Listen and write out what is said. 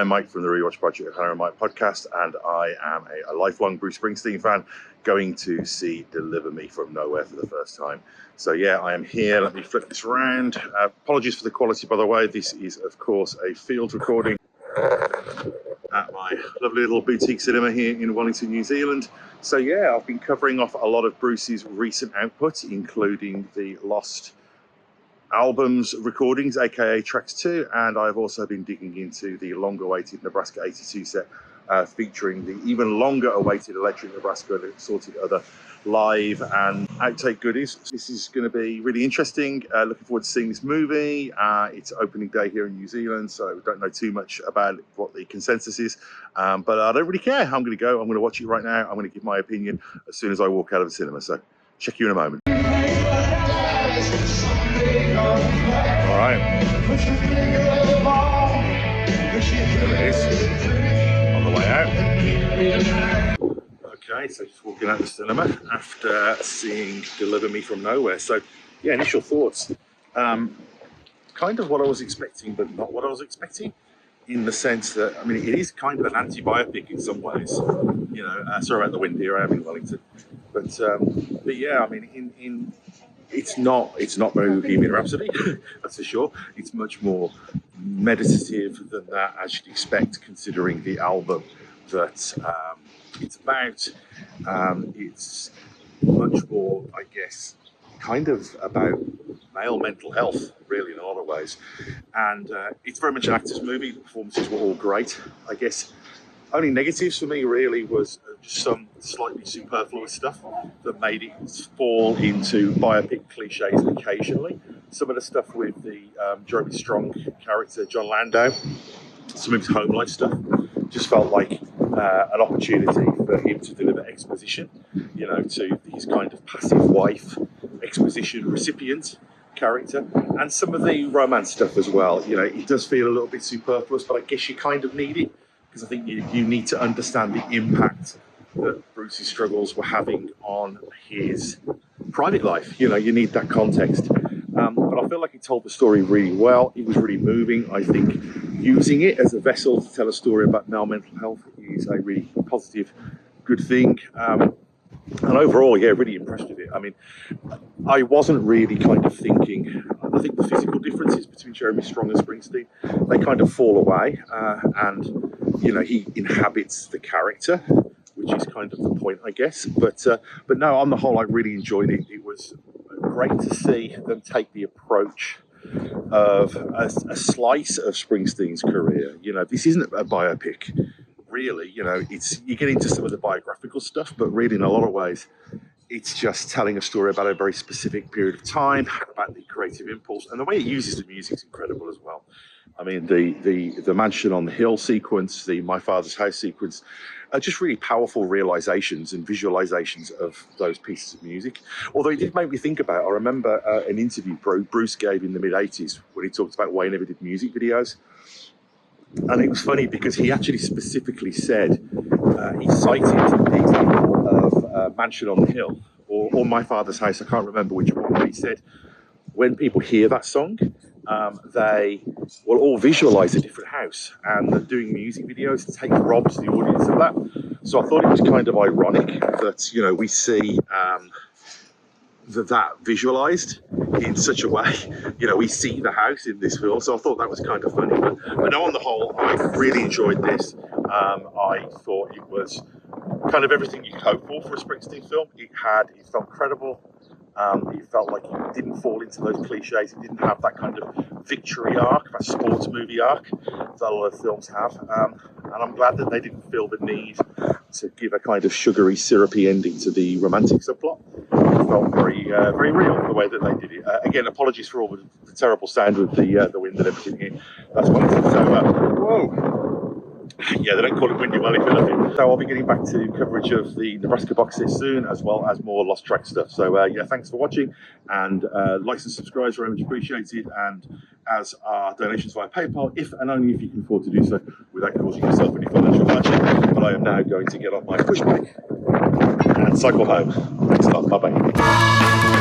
I'm Mike from the Rewatch Project at Hannah and Mike podcast, and I am a lifelong Bruce Springsteen fan going to see Deliver Me From Nowhere for the first time. So yeah, I am here. Let me flip this around. Apologies for the quality, by the way. This is, of course, a field recording at my lovely little boutique cinema here in Wellington, New Zealand. So yeah, I've been covering off a lot of Bruce's recent output, including the Lost albums recordings, aka tracks 2, and I've also been digging into the long-awaited Nebraska 82 set, featuring the even longer-awaited Electric Nebraska and assorted other live and outtake goodies. This is going to be really interesting. Looking forward to seeing this movie. It's opening day here in New Zealand, so we don't know too much about what the consensus is, but I don't really care. I'm going to go. I'm going to watch it right now. I'm going to give my opinion as soon as I walk out of the cinema. So check you in a moment. All right. There it is. On the way out. Okay, so just walking out of the cinema after seeing Deliver Me From Nowhere. So, yeah, initial thoughts. Kind of what I was expecting, but not what I was expecting. In the sense that, I mean, it is kind of an anti-biopic in some ways. You know, sorry about the wind here. I am in Wellington. But yeah, I mean, it's not Bohemian Rhapsody, that's for sure. It's much more meditative than that, as you'd expect, considering the album that it's about. It's much more, I guess, kind of about male mental health, really, in a lot of ways. And it's very much an actor's movie. The performances were all great. I guess only negatives for me really was just some slightly superfluous stuff that made it fall into biopic cliches occasionally. Some of the stuff with the Jeremy Strong character, John Landau, some of his home life stuff, just felt like an opportunity for him to deliver exposition, you know, to his kind of passive wife exposition recipient character, and some of the romance stuff as well. You know, it does feel a little bit superfluous, but I guess you kind of need it, because I think you need to understand the impact that Bruce's struggles were having on his private life. You know, you need that context. But I feel like he told the story really well. It was really moving. I think using it as a vessel to tell a story about male mental health is a really positive, good thing. And overall, yeah, really impressed with it. I mean, I wasn't really kind of thinking, I think the physical differences between Jeremy Strong and Springsteen, they kind of fall away. And, you know, he inhabits the character, which is kind of the point, I guess. But no, on the whole, I really enjoyed it. It was great to see them take the approach of a slice of Springsteen's career. You know, this isn't a biopic, really. You know, you get into some of the biographical stuff, but really, in a lot of ways, it's just telling a story about a very specific period of time, about the creative impulse, and the way it uses the music is incredible as well. I mean, the Mansion on the Hill sequence, the My Father's House sequence, are just really powerful realizations and visualizations of those pieces of music. Although it did make me think about, I remember an interview Bruce gave in the mid-80s when he talked about why he never did music videos. And it was funny because he actually specifically said, he cited the example of Mansion on the Hill or My Father's House, I can't remember which one, but he said when people hear that song, they will all visualize a different house, and that doing music videos robs the audience of that. So I thought it was kind of ironic that, you know, we see that visualized in such a way. You know, we see the house in this film, so I thought that was kind of funny. But no, on the whole, I really enjoyed this. I thought it was kind of everything you could hope for a Springsteen film. It felt credible. It felt like it didn't fall into those cliches. It didn't have that kind of victory arc, that sports movie arc that a lot of films have. And I'm glad that they didn't feel the need to give a kind of sugary, syrupy ending to the romantic subplot. It felt very, very real the way that they did it. Again, apologies for all the terrible sound with the wind and everything here. That's one thing. So, whoa. Yeah, they don't call it windy Wellington. So I'll be getting back to coverage of the Nebraska box set soon, as well as more Lost Track stuff. So yeah, thanks for watching, and likes and subscribes very much appreciated, and as are donations via PayPal, if and only if you can afford to do so without causing yourself any financial hardship. But I am now going to get on my push bike and cycle home. Thanks a lot. Bye bye.